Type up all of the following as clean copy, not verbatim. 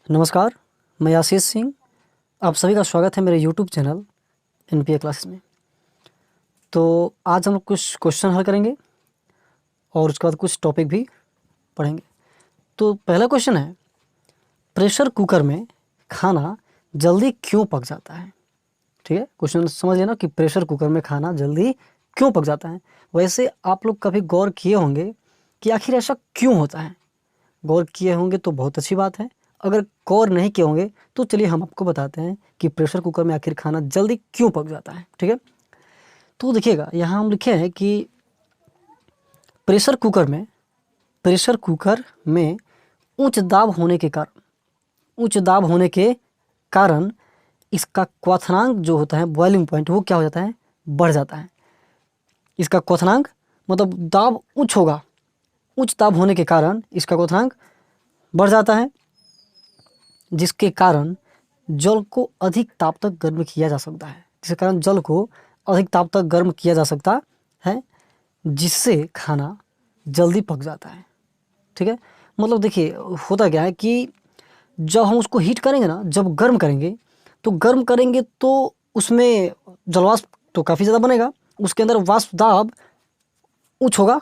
नमस्कार, मैं आशीष सिंह। आप सभी का स्वागत है मेरे यूट्यूब चैनल एनपीए क्लासेस में। तो आज हम लोग कुछ क्वेश्चन हल करेंगे और उसके बाद कुछ टॉपिक भी पढ़ेंगे। तो पहला क्वेश्चन है, प्रेशर कुकर में खाना जल्दी क्यों पक जाता है? ठीक है, क्वेश्चन समझ लेना कि प्रेशर कुकर में खाना जल्दी क्यों पक जाता है। वैसे आप लोग कभी गौर किए होंगे कि आखिर ऐसा क्यों होता है। गौर किए होंगे तो बहुत अच्छी बात है, अगर गौर नहीं किए होंगे तो चलिए हम आपको बताते हैं कि प्रेशर कुकर में आखिर खाना जल्दी क्यों पक जाता है। ठीक है, तो देखिएगा यहाँ हम लिखे हैं कि प्रेशर कुकर में उच्च दाब होने के कारण इसका क्वथनांक जो होता है, बॉइलिंग पॉइंट, वो क्या हो जाता है, बढ़ जाता है। इसका क्वथनांक मतलब दाब उच्च दाब होने के कारण इसका क्वथनांक बढ़ जाता है, जिसके कारण जल को अधिक ताप तक गर्म किया जा सकता है। जिससे खाना जल्दी पक जाता है। ठीक है, मतलब देखिए होता क्या है कि जब हम उसको हीट करेंगे ना, जब गर्म करेंगे तो उसमें जलवाष्प तो काफ़ी ज़्यादा बनेगा, उसके अंदर वाष्प दाब उच्च होगा।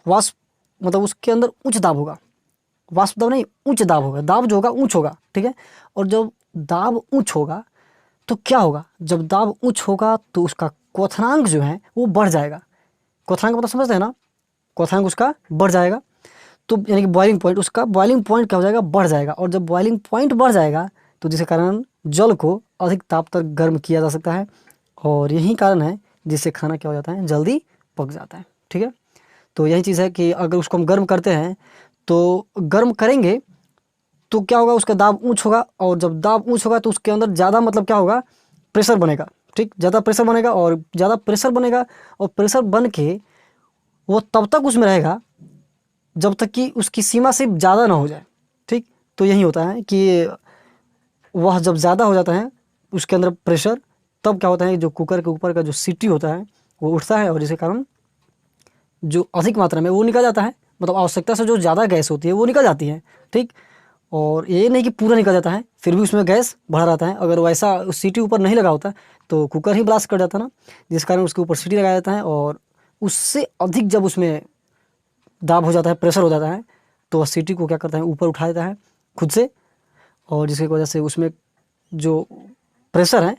वाष्प मतलब उसके अंदर उच्च दाब होगा, वाष्प दाब नहीं, उच्च दाब होगा। दाब जो होगा उच्च होगा। ठीक है, और जब दाब उच्च होगा तो क्या होगा, जब दाब उच्च होगा तो उसका क्वथनांक जो है वो बढ़ जाएगा। क्वथनांक मतलब समझते हैं ना, क्वथनांक उसका बढ़ जाएगा। तो यानी कि बॉइलिंग पॉइंट क्या हो जाएगा, बढ़ जाएगा। और जब बॉइलिंग पॉइंट बढ़ जाएगा तो जिसके कारण जल को अधिक ताप तक गर्म किया जा सकता है, और यही कारण है जिससे खाना क्या हो जाता है, जल्दी पक जाता है। ठीक है, तो यही चीज़ है कि अगर उसको हम गर्म करते हैं तो गर्म करेंगे तो क्या होगा, उसका दाब ऊंच होगा, और जब दाब ऊंच होगा तो उसके अंदर ज़्यादा मतलब क्या होगा, प्रेशर बनेगा। ठीक, ज़्यादा प्रेशर बनेगा, और प्रेशर बन के वो तब तक उसमें रहेगा जब तक कि उसकी सीमा से ज़्यादा ना हो जाए। ठीक, तो यही होता है कि वह जब ज़्यादा हो जाता है उसके अंदर प्रेशर, तब क्या होता है, जो कुकर के ऊपर का जो सीटी होता है वो उठता है, और जिसके कारण जो अधिक मात्रा में वो निकल जाता है, मतलब आवश्यकता से जो ज़्यादा गैस होती है वो निकल जाती है। ठीक, और ये नहीं कि पूरा निकल जाता है, फिर भी उसमें गैस बढ़ा रहता है। अगर वैसा सीटी ऊपर नहीं लगा होता तो कुकर ही ब्लास्ट कर जाता ना, जिस कारण उसके ऊपर सीटी लगाया जाता है, और उससे अधिक जब उसमें दाब हो जाता है, प्रेशर हो जाता है, तो वह सीटी को क्या करता है, ऊपर उठा देता है खुद से, और जिसकी वजह से उसमें जो प्रेशर है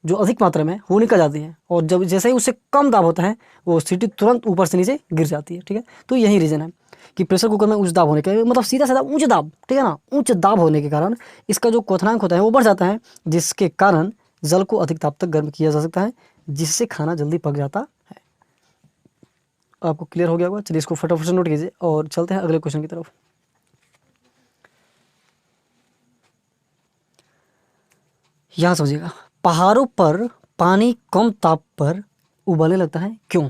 जो अधिक मात्रा में वो निकल जाती है, और जब जैसे ही उससे कम दाब होता है वो सीटी तुरंत ऊपर से नीचे गिर जाती है। ठीक है, तो यही रीज़न है कि प्रेशर कुकर में उच्च दाब होने के मतलब सीधा साधा उच्च दाब, ठीक है ना, उच्च दाब होने के कारण इसका जो क्वथनांक होता है वो बढ़ जाता है, जिसके कारण जल को अधिक ताप तक गर्म किया जा सकता है, जिससे खाना जल्दी पक जाता है। आपको क्लियर हो गया होगा। चलिए इसको फटाफट से नोट कीजिए और चलते हैं अगले क्वेश्चन की तरफ। यहाँ समझिएगा, पहाड़ों पर पानी कम ताप पर उबलने लगता है, क्यों?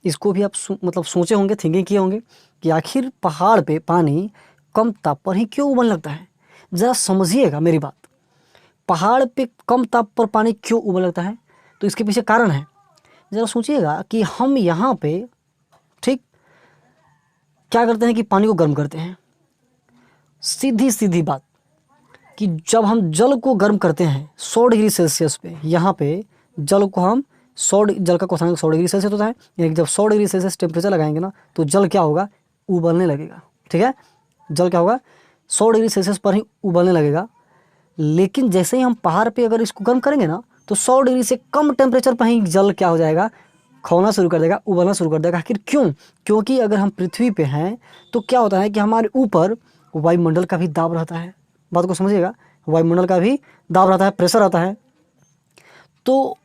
इसको भी आप मतलब सोचे होंगे, थिंकिंग किए होंगे कि आखिर पहाड़ पे पानी कम ताप पर ही क्यों उबलने लगता है। ज़रा समझिएगा मेरी बात, पहाड़ पे कम ताप पर पानी क्यों उबलने लगता है, तो इसके पीछे कारण है। ज़रा सोचिएगा कि हम यहाँ पे ठीक क्या करते हैं कि पानी को गर्म करते हैं। सीधी सीधी बात कि जब हम जल को गर्म करते हैं 100 डिग्री सेल्सियस पे, यहाँ पे जल को हम जल का क्वथनांक 100 डिग्री सेल्सियस होता है, यानी कि जब 100 डिग्री सेल्सियस टेम्परेचर लगाएंगे ना तो जल क्या होगा, उबलने लगेगा। ठीक है, जल क्या होगा, 100 डिग्री सेल्सियस पर ही उबलने लगेगा। लेकिन जैसे ही हम पहाड़ पे अगर इसको गर्म करेंगे ना तो 100 डिग्री से कम टेम्परेचर पर ही जल क्या हो जाएगा, खौलना शुरू कर देगा, उबलना शुरू कर देगा। आखिर क्यों? क्योंकि अगर हम पृथ्वी पे हैं तो क्या होता है कि हमारे ऊपर वायुमंडल का भी दाब रहता है। बात को समझिएगा, वायुमंडल का भी दाब रहता है, प्रेशर रहता है। तो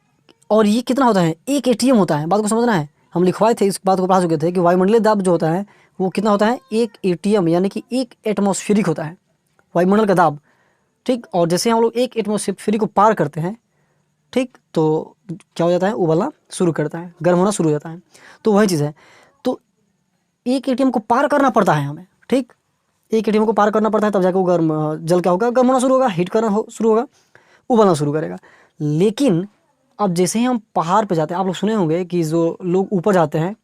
और ये कितना होता है, 1 एटीएम होता है। बात को समझना है, हम लिखवाए थे, इस बात को पढ़ा चुके थे कि वायुमंडलीय दाब जो होता है वो कितना होता है, 1 एटीएम, यानी कि 1 एटमॉस्फेरिक होता है वायुमंडल का दाब। ठीक, और जैसे हम लोग 1 एटमॉस्फेरिक को पार करते हैं, ठीक, तो क्या हो जाता है, उबलना शुरू करता है, गर्म होना शुरू हो जाता है। तो वही चीज़ है, तो 1 एटीएम को पार करना पड़ता है हमें। ठीक, 1 एटीएम को पार करना पड़ता है, तब जाके वो गर्म जल क्या होगा, गर्म होना शुरू होगा, हीट करना शुरू होगा, उबलना शुरू करेगा। लेकिन अब जैसे ही हम पहाड़ पे जाते हैं, आप लोग सुने होंगे कि जो लोग ऊपर जाते हैं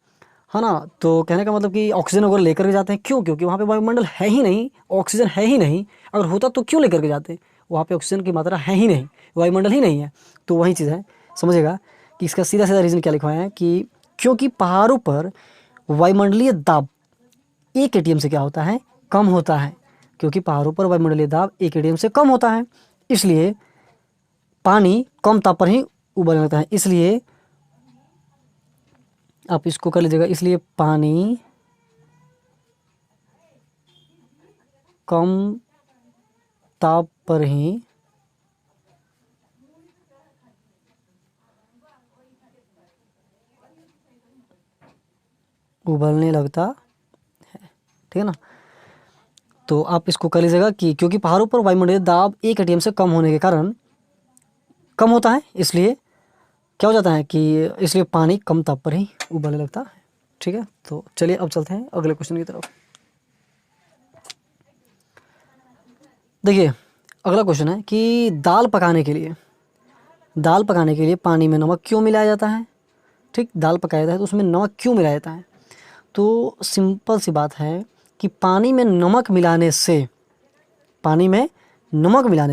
है ना। तो कहने का मतलब कि ऑक्सीजन वगैरह लेकर के जाते हैं, क्यों? क्योंकि वहाँ पे वायुमंडल है ही नहीं, ऑक्सीजन है ही नहीं। अगर होता तो क्यों लेकर के जाते? वहाँ पे ऑक्सीजन की मात्रा है ही नहीं, वायुमंडल ही नहीं है। तो वही चीज़ है, समझिएगा कि इसका सीधा सीधा रीज़न क्या लिखा है कि क्योंकि पहाड़ों पर वायुमंडलीय दाब 1 एटीएम से क्या होता है, कम होता है। क्योंकि पहाड़ों पर वायुमंडलीय दाब 1 एटीएम से कम होता है, इसलिए पानी कम ताप पर ही उबलने लगता है। इसलिए आप इसको कर लीजिएगा, इसलिए पानी कम ताप पर ही उबलने लगता है, ठीक है ना। तो आप इसको कर लीजिएगा कि क्योंकि पहाड़ों पर वायुमंडलीय दाब 1 एटीएम से कम होने के कारण कम होता है, इसलिए क्या हो जाता है कि इसलिए पानी कम ताप पर ही उबलने लगता है, ठीक है। तो चलिए अब चलते हैं अगले क्वेश्चन की तरफ। देखिए अगला क्वेश्चन है कि दाल पकाने के लिए पानी में नमक क्यों मिलाया जाता है? ठीक, दाल पकाया जाता है तो उसमें नमक क्यों मिलाया जाता है? तो सिंपल सी बात है कि पानी में नमक मिलाने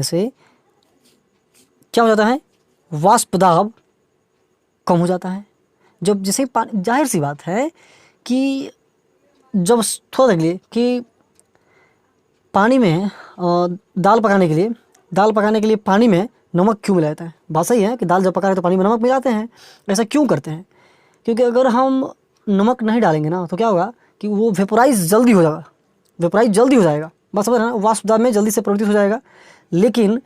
से क्या हो जाता है, वाष्प दाब कम हो जाता है। जब जैसे पानी, जाहिर सी बात है कि जब थोड़ा देख लिए कि पानी में दाल पकाने के लिए पानी में नमक क्यों मिलाया जाता है? बात सही है कि दाल जब पका रहे तो पानी में नमक मिलाते हैं। ऐसा क्यों करते हैं? क्योंकि अगर हम नमक नहीं डालेंगे ना तो क्या होगा कि वो वेपोराइज जल्दी हो जाएगा, बस समझ रहे हैं ना, वाष्प दाब में जल्दी से प्रवृत्ति हो जाएगा। लेकिन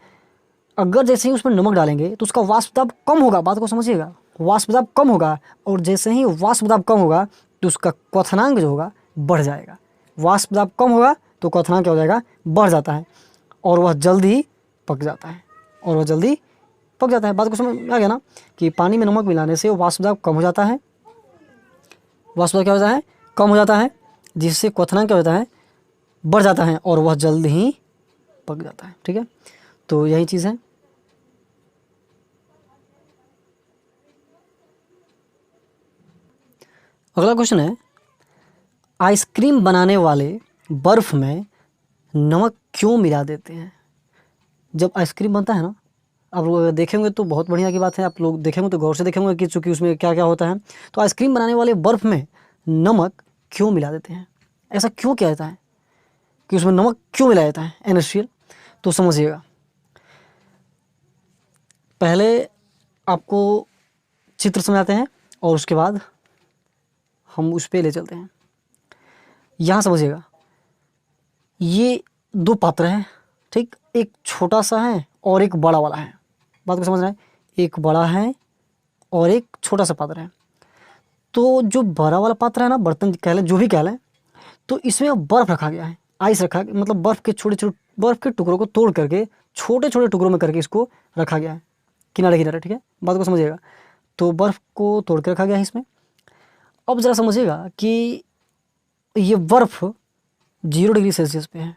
अगर जैसे ही उसमें नमक डालेंगे तो उसका वाष्प दाब कम होगा, बात को समझिएगा, वाष्प दाब कम होगा। और जैसे ही वाष्प दाब कम होगा तो उसका क्वथनांक जो होगा बढ़ जाएगा। वाष्प दाब कम होगा तो क्वथनांक क्या हो जाएगा, बढ़ जाता है, और वह जल्दी पक जाता है, बात को समझ आ गया ना कि पानी में नमक मिलाने से वाष्प दाब कम हो जाता है, कम हो जाता है, जिससे क्वथनांक क्या होता है, बढ़ जाता है, और वह जल्द ही पक जाता है, ठीक है। तो यही चीज़ है। अगला क्वेश्चन है, आइसक्रीम बनाने वाले बर्फ़ में नमक क्यों मिला देते हैं? जब आइसक्रीम बनता है ना, आप लोग देखेंगे तो बहुत बढ़िया की बात है, आप लोग देखेंगे तो गौर से देखेंगे कि चूँकि उसमें क्या क्या होता है। तो आइसक्रीम बनाने वाले बर्फ़ में नमक क्यों मिला देते हैं? ऐसा क्यों किया जाता है कि उसमें नमक क्यों मिलाया जाता है, NaCl? तो समझिएगा, पहले आपको चित्र समझाते हैं और उसके बाद हम उस पर ले चलते हैं। यहाँ समझिएगा, ये 2 पात्र हैं, ठीक, एक छोटा सा है और एक बड़ा वाला है, बात को समझ रहे हैं, एक बड़ा है और एक छोटा सा पात्र है। तो जो बड़ा वाला पात्र है ना, बर्तन कह लें, जो भी कह लें, तो इसमें बर्फ़ रखा गया है, आइस रखा, मतलब बर्फ़ के टुकड़ों को तोड़ करके छोटे छोटे टुकड़ों में करके इसको रखा गया है किनारे किनारे, ठीक है, बात को समझिएगा। तो बर्फ़ को तोड़ के रखा गया है इसमें। अब ज़रा समझिएगा कि ये बर्फ़ 0 डिग्री सेल्सियस पे है।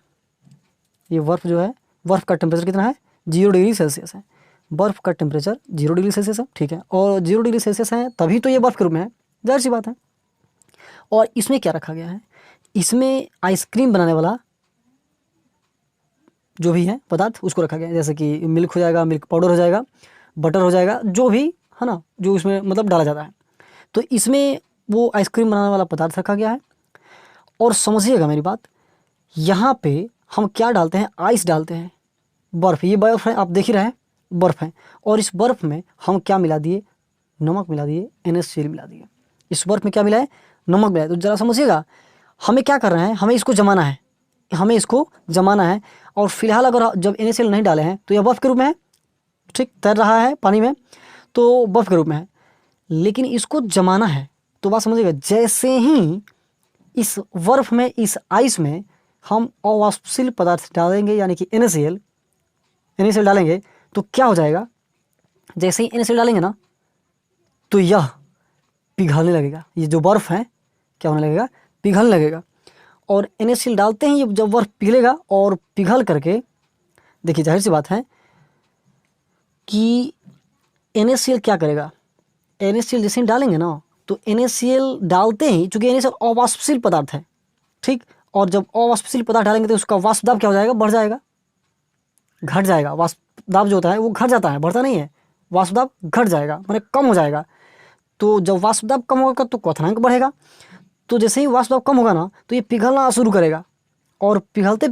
ये बर्फ़ जो है, बर्फ़ का टेम्परेचर कितना है, 0 डिग्री सेल्सियस है। बर्फ़ का टेम्परेचर 0 डिग्री सेल्सियस है, ठीक है, और 0 डिग्री सेल्सियस है तभी तो ये बर्फ़ के रूप में है, जाहिर सी बात है। और इसमें क्या रखा गया है, इसमें आइसक्रीम बनाने वाला जो भी है पदार्थ उसको रखा गया है, जैसे कि मिल्क हो जाएगा, मिल्क पाउडर हो जाएगा, बटर हो जाएगा, जो भी है ना, जो इसमें मतलब डाला जाता है। तो इसमें वो आइसक्रीम बनाने वाला पदार्थ रखा गया है। और समझिएगा मेरी बात, यहाँ पे हम क्या डालते हैं, आइस डालते हैं, बर्फ़, ये बर्फ़ है, आप देख ही रहे हैं, बर्फ़ है, और इस बर्फ़ में हम क्या मिला दिए, नमक मिला दिए, NaCl मिला दिए। इस बर्फ़ में क्या मिला है, नमक मिला है। तो ज़रा समझिएगा, हमें क्या करना है, हमें इसको जमाना है, और फिलहाल अगर जब NaCl नहीं डाले हैं तो यह बर्फ़ के रूप में है, ठीक, तैर रहा है पानी में, तो बर्फ़ के रूप में है। लेकिन इसको जमाना है, तो बात समझिएगा, जैसे ही इस बर्फ़ में, इस आइस में हम अवाष्पशील पदार्थ डालेंगे, यानी कि NaCl डालेंगे, तो क्या हो जाएगा, जैसे ही NaCl डालेंगे ना तो यह पिघलने लगेगा। ये जो बर्फ़ है क्या होने लगेगा, पिघलने लगेगा। और NaCl डालते ही जब बर्फ़ पिघलेगा, और पिघल करके, देखिए जाहिर सी बात है कि NaCl क्या करेगा, NaCl जैसे ही डालेंगे ना तो NaCl डालते ही, चूँकि NaCl अवाष्पशील पदार्थ है, ठीक, और जब अवाष्पशील पदार्थ डालेंगे तो उसका वाष्प दाब क्या हो जाएगा, बढ़ जाएगा, घट जाएगा। वाष्प दाब जो होता है वो घट जाता है, बढ़ता नहीं है, वाष्प दाब घट जाएगा, माने कम हो जाएगा। तो जब वाष्प दाब कम होगा तो क्वथनांक बढ़ेगा। तो जैसे ही वाष्प दाब कम होगा ना तो ये पिघलना शुरू करेगा, और पिघलते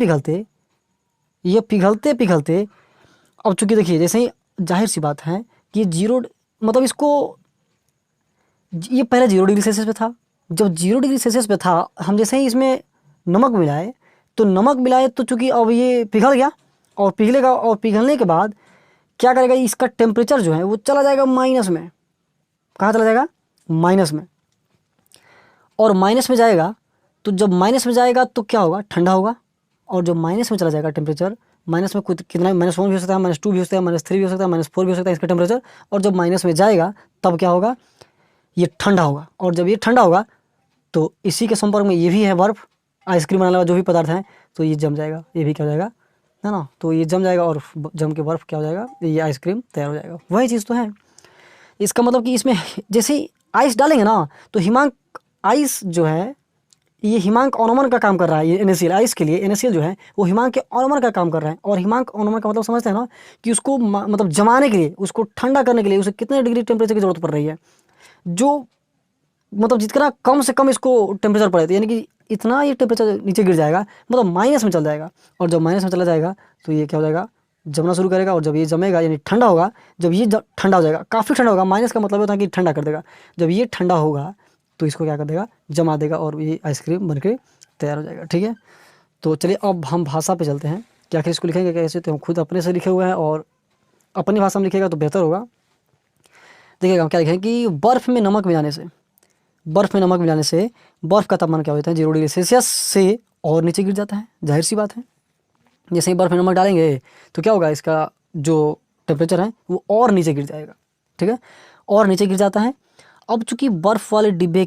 पिघलते अब चूँकि देखिए, जैसे ही, जाहिर सी बात है कि जीरो, मतलब इसको, ये पहले 0 डिग्री सेल्सियस पे था। जब 0 डिग्री सेल्सियस पे था, हम जैसे ही इसमें नमक मिलाए तो चूँकि अब ये पिघल गया, और पिघलेगा, और पिघलने के बाद क्या करेगा, इसका टेम्परेचर जो है वो चला जाएगा माइनस में। कहाँ चला जाएगा, माइनस में। और माइनस में जाएगा, तो जब माइनस में जाएगा तो क्या होगा, ठंडा होगा। और जब माइनस में चला जाएगा टेम्परेचर, माइनस में कितना, -1 भी हो सकता है, -2 भी हो सकता है, -3 भी हो सकता है, -4 भी हो सकता है इसका टेम्परेचर। और जब माइनस में जाएगा तब क्या होगा, ये ठंडा होगा। और जब ये ठंडा होगा तो इसी के संपर्क में ये भी है बर्फ़, आइसक्रीम बनाने वाला जो भी पदार्थ है, तो ये जम जाएगा, ये भी क्या हो जाएगा, है ना। तो ये जम जाएगा, और जम के बर्फ़ क्या हो जाएगा, ये आइसक्रीम तैयार हो जाएगा। वही चीज़ तो है। इसका मतलब कि इसमें जैसे ही आइस डालेंगे ना तो हिमांक आइस जो है, ये हिमांक अवनमन का काम कर रहा है। ये NaCl आइस के लिए NaCl जो है वो हिमांक के अवनमन का काम कर रहा है। और हिमांक अवनमन का मतलब समझते हैं ना, कि उसको मतलब जमाने के लिए, उसको ठंडा करने के लिए उसे कितने डिग्री टेम्परेचर की ज़रूरत पड़ रही है, जो मतलब जितना कम से कम इसको टेम्परेचर पड़े, तो यानी कि इतना ये टेम्परेचर नीचे गिर जाएगा, मतलब माइनस में चल जाएगा। और जब माइनस में चला जाएगा तो ये क्या हो जाएगा, जमना शुरू करेगा। और जब ये जमेगा यानी ठंडा होगा, जब ये ठंडा हो जाएगा, काफ़ी ठंडा होगा, माइनस का मतलब होता है कि ठंडा कर देगा। जब ये ठंडा होगा तो इसको क्या कर देगा, जमा देगा, और ये आइसक्रीम बन के तैयार हो जाएगा। ठीक है, तो चलिए अब हम भाषा पे चलते हैं कि आखिर इसको लिखेंगे कैसे। तो हम खुद अपने से लिखे हुए हैं, और अपनी भाषा में लिखेगा तो बेहतर होगा। देखिएगा हम क्या लिखेंगे कि बर्फ़ में नमक मिलाने से, बर्फ़ का तापमान क्या होता है, 0 डिग्री सेल्सियस से और नीचे गिर जाता है। जाहिर सी बात है, जैसे ही बर्फ़ में नमक डालेंगे तो क्या होगा, इसका जो टेम्परेचर है वो और नीचे गिर जाएगा। ठीक है, और नीचे गिर जाता है। अब चूँकि बर्फ़ वाले डिब्बे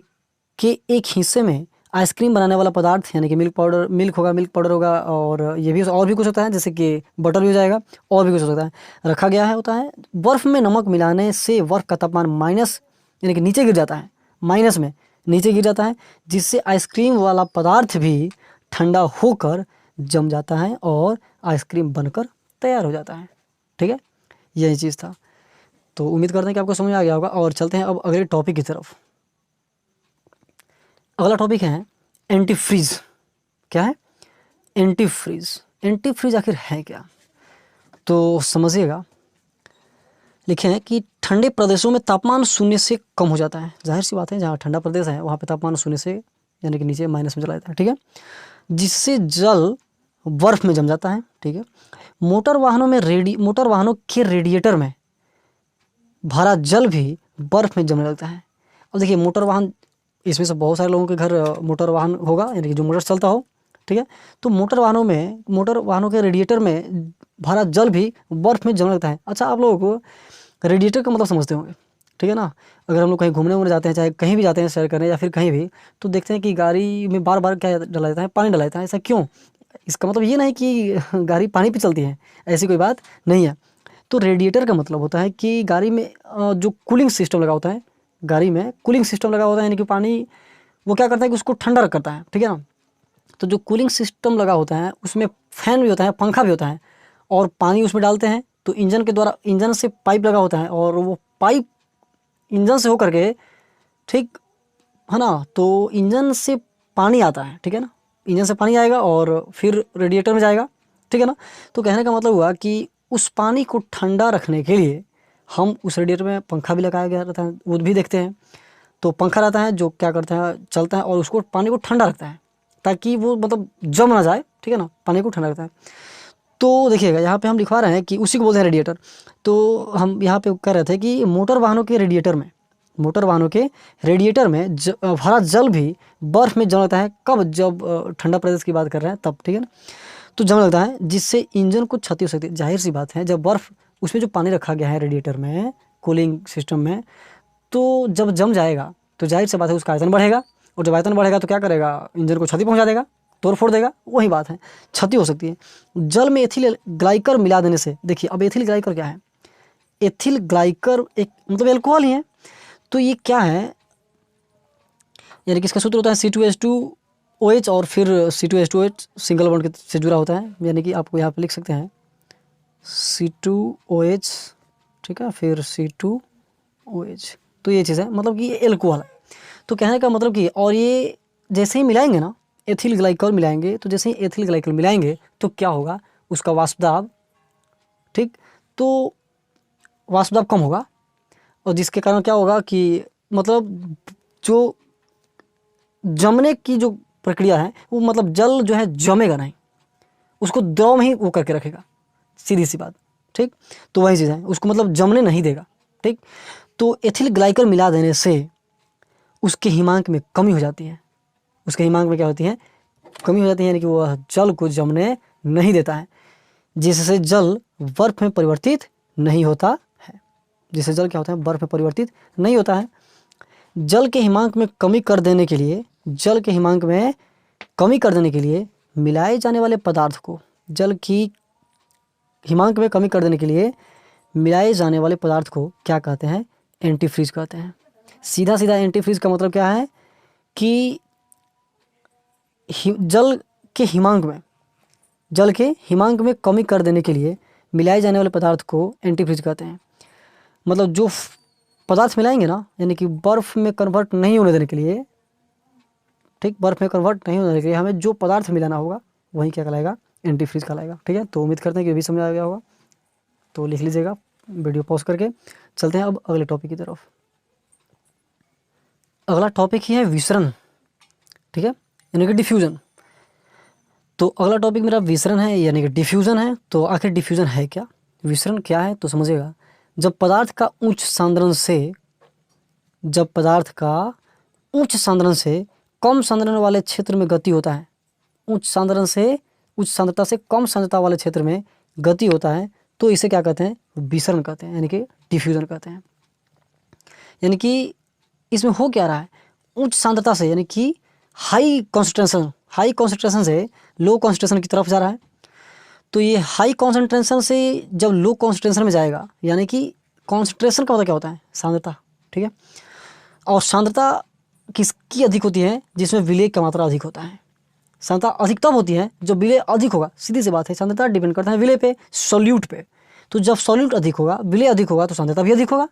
के एक हिस्से में आइसक्रीम बनाने वाला पदार्थ यानी कि मिल्क पाउडर होगा, और ये भी और भी कुछ होता है, जैसे कि बटर भी हो जाएगा, और भी कुछ हो सकता है, रखा गया है, होता है। बर्फ़ में नमक मिलाने से बर्फ़ का तापमान माइनस यानी कि नीचे गिर जाता है, माइनस में नीचे गिर जाता है, जिससे आइसक्रीम वाला पदार्थ भी ठंडा होकर जम जाता है और आइसक्रीम बनकर तैयार हो जाता है। ठीक है, यही चीज़ था। तो उम्मीद करते हैं कि आपको समझ आ गया होगा। और चलते हैं अब अगले टॉपिक की तरफ। अगला टॉपिक है एंटीफ्रीज। क्या है, एंटीफ्रीज आखिर है क्या, तो समझिएगा। लिखे हैं कि ठंडे प्रदेशों में तापमान 0 से कम हो जाता है। जाहिर सी बात है, जहाँ ठंडा प्रदेश है वहाँ पे तापमान 0 से यानी कि नीचे माइनस में चला जाता है। ठीक है, जिससे जल बर्फ़ में जम जाता है। ठीक है, मोटर वाहनों के रेडिएटर में भरा जल भी बर्फ़ में जमने लगता है। अब देखिए, मोटर वाहन, इसमें से बहुत सारे लोगों के घर मोटर वाहन होगा, यानी कि जो मोटर चलता हो। ठीक है, तो मोटर वाहनों के रेडिएटर में भरा जल भी बर्फ़ में जमने लगता है। अच्छा, आप लोगों को रेडिएटर का मतलब समझते होंगे। ठीक है ना, अगर हम लोग कहीं घूमने जाते हैं, चाहे कहीं भी जाते हैं सैर करने या फिर कहीं भी, तो देखते हैं कि गाड़ी में बार बार क्या डाला जाता है, पानी डाला जाता है। ऐसा क्यों? इसका मतलब ये नहीं कि गाड़ी पानी पे चलती है, ऐसी कोई बात नहीं है। तो रेडिएटर का मतलब होता है कि गाड़ी में जो कूलिंग सिस्टम लगा होता है, गाड़ी में कूलिंग सिस्टम लगा होता है, यानी कि पानी वो क्या करता है कि उसको ठंडा करता है। ठीक है ना, तो जो कूलिंग सिस्टम लगा होता है उसमें फ़ैन भी होता है, पंखा भी होता है, और पानी उसमें डालते हैं तो इंजन के द्वारा, इंजन से पाइप लगा होता है, और वो पाइप इंजन से होकर के, ठीक है ना, तो इंजन से पानी आता है। ठीक है ना, इंजन से पानी आएगा और फिर रेडिएटर में जाएगा। ठीक है ना, तो कहने का मतलब हुआ कि उस पानी को ठंडा रखने के लिए हम उस रेडिएटर में पंखा भी लगाया गया रहता है, वो भी देखते हैं। तो पंखा रहता है जो क्या करता है, चलता है और उसको पानी को ठंडा रखता है, ताकि वो मतलब जम ना जाए। ठीक है ना, पानी को ठंडा रखता है। तो देखिएगा, यहाँ पे हम लिखवा रहे हैं कि उसी को बोलते हैं रेडिएटर। तो हम यहाँ पे कह रहे थे कि मोटर वाहनों के रेडिएटर में भरा जल भी बर्फ़ में जम लगता है। कब? जब ठंडा प्रदेश की बात कर रहे हैं तब। ठीक है ना, तो जम लगता है, जिससे इंजन को क्षति हो सकती है। जाहिर सी बात है, जब बर्फ़, उसमें जो पानी रखा गया है रेडिएटर में, कूलिंग सिस्टम में, तो जब जम जाएगा तो जाहिर सी बात है उसका आयतन बढ़ेगा, और जब आयतन बढ़ेगा तो क्या करेगा, इंजन को क्षति पहुंचा देगा, तोड़ फोड़ देगा। वही बात है, क्षति हो सकती है। जल में एथिल ग्लाइकर मिला देने से, देखिए अब एथिल ग्लाइकर क्या है, एथिल ग्लाइकर एक मतलब एल्कोहल ही है। तो ये क्या है, यानी कि इसका सूत्र होता है C2H2OH और फिर C2H2OH सिंगल बॉन्ड से जुड़ा होता है, यानी कि आपको यहाँ पे लिख सकते हैं C2OH, ठीक है, फिर C2OH। तो ये चीज़ है, मतलब कि ये एल्कोहल है। तो कहने का मतलब कि, और ये जैसे ही मिलाएंगे ना, एथिल ग्लाइकॉल मिलाएंगे, तो जैसे ही एथिल ग्लाइकॉल मिलाएंगे तो क्या होगा, उसका वाष्प दाब, ठीक, तो वाष्प दाब कम होगा, और जिसके कारण क्या होगा कि मतलब जो जमने की जो प्रक्रिया है वो, मतलब जल जो है जमेगा नहीं, उसको द्रव में ही वो करके रखेगा, सीधी सी बात, ठीक। तो वही चीज़ है, उसको मतलब जमने नहीं देगा, ठीक। तो एथिल ग्लाइकॉल मिला देने से उसके हिमांक में कमी हो जाती है, उसके हिमांक में क्या होती है, कमी हो जाती है, यानी कि वह जल को जमने नहीं देता है, जिससे जल बर्फ में परिवर्तित नहीं होता है, जिससे जल क्या होता है, बर्फ में परिवर्तित नहीं होता है। जल के हिमांक में कमी कर देने के लिए, जल के हिमांक में कमी कर देने के लिए मिलाए जाने वाले पदार्थ को, जल की हिमांक में कमी कर देने के लिए मिलाए जाने वाले पदार्थ को क्या कहते हैं, एंटीफ्रीज कहते हैं। सीधा सीधा एंटीफ्रीज का मतलब क्या है कि जल के हिमांक में कमी कर देने के लिए मिलाए जाने वाले पदार्थ को एंटीफ्रीज कहते हैं। मतलब जो पदार्थ मिलाएंगे ना, यानी कि बर्फ़ में कन्वर्ट नहीं होने देने के लिए, ठीक, बर्फ़ में कन्वर्ट नहीं होने देने के लिए हमें जो पदार्थ मिलाना होगा वही क्या कहलाएगा, एंटीफ्रीज कहलाएगा, ठीक है। तो उम्मीद करते हैं कि अभी समझ आ गया होगा, तो लिख लीजिएगा, वीडियो पॉज करके चलते हैं अब अगले टॉपिक की तरफ। अगला टॉपिक ही है विसरण, ठीक है, यानी कि डिफ्यूज़न। तो अगला टॉपिक मेरा विसरण है, यानी कि डिफ्यूज़न है। तो आखिर डिफ्यूज़न है क्या, विसरण क्या है, तो समझिएगा, जब पदार्थ का उच्च सांद्रण से कम सांद्रण वाले क्षेत्र में गति होता है, उच्च सांद्रता से कम सांद्रता वाले क्षेत्र में गति होता है, तो इसे क्या कहते हैं, विसरण कहते हैं, यानी कि डिफ्यूज़न कहते हैं। यानी कि इसमें हो क्या रहा है, उच्च सांद्रता से, यानी कि हाई कॉन्सेंट्रेशन से लो कॉन्सेंट्रेशन की तरफ जा रहा है। तो ये हाई कॉन्सेंट्रेशन से जब लो कॉन्सेंट्रेशन में जाएगा, यानी कि कॉन्सेंट्रेशन का मतलब क्या होता है, सांद्रता, ठीक है। और सांद्रता किसकी अधिक होती है, जिसमें विलेय का मात्रा अधिक होता है। सांद्रता अधिक तब होती है जब विलेय अधिक होगा, सीधी सी बात है, सांद्रता डिपेंड करता है विलेय पे, सॉल्यूट पे। तो जब सॉल्यूट अधिक होगा, विलेय अधिक होगा, तो सांद्रता भी अधिक होगा,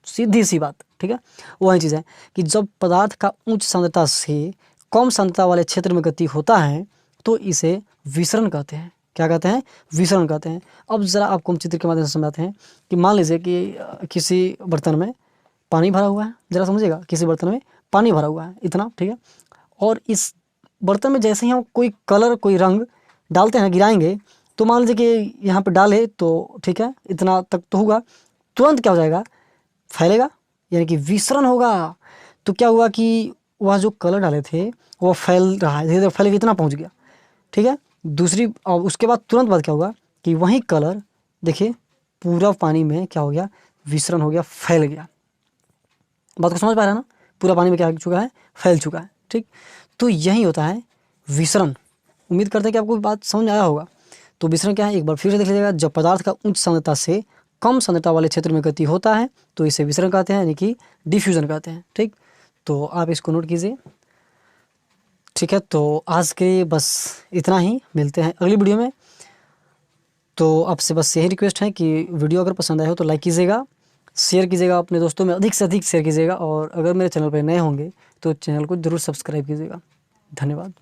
सीधी सी बात, ठीक है। वही चीज़ है कि जब पदार्थ का उच्च सांद्रता से कम सांद्रता वाले क्षेत्र में गति होता है तो इसे विसरण कहते हैं। क्या कहते हैं, विसरण कहते हैं। अब ज़रा आपको हम चित्र के माध्यम से समझाते हैं कि मान लीजिए कि किसी बर्तन में पानी भरा हुआ है, ज़रा समझिएगा, किसी बर्तन में पानी भरा हुआ है इतना, ठीक है। और इस बर्तन में जैसे ही हम कोई कलर, कोई रंग डालते हैं, गिराएंगे, तो मान लीजिए कि यहाँ पे डाले तो ठीक है, इतना तक तो होगा, तुरंत क्या हो जाएगा, फैलेगा, यानी कि विसरण होगा। तो क्या हुआ कि वह जो कलर डाले थे वो फैल रहा है, धीरे धीरे फैल के इतना पहुँच गया, ठीक है। दूसरी, और उसके बाद तुरंत बाद क्या होगा कि वही कलर देखिए पूरा पानी में क्या हो गया, विसरण हो गया, फैल गया। बात को समझ पा रहे हैं ना, पूरा पानी में क्या हो चुका है, फैल चुका है, ठीक। तो यही होता है विसरण। उम्मीद करते हैं कि आपको बात समझ आया होगा। तो विसरण क्या है, एक बार फिर से देख लीजिएगा, जब पदार्थ का उच्च सांद्रता से कम सांद्रता वाले क्षेत्र में गति होता है तो इसे विसरण कहते हैं, यानी कि डिफ्यूजन कहते हैं, ठीक। तो आप इसको नोट कीजिए, ठीक है। तो आज के बस इतना ही, मिलते हैं अगली वीडियो में। तो आपसे बस यही रिक्वेस्ट है कि वीडियो अगर पसंद आए हो तो लाइक कीजिएगा, शेयर कीजिएगा, अपने दोस्तों में अधिक से अधिक शेयर कीजिएगा, और अगर मेरे चैनल पर नए होंगे तो चैनल को ज़रूर सब्सक्राइब कीजिएगा। धन्यवाद।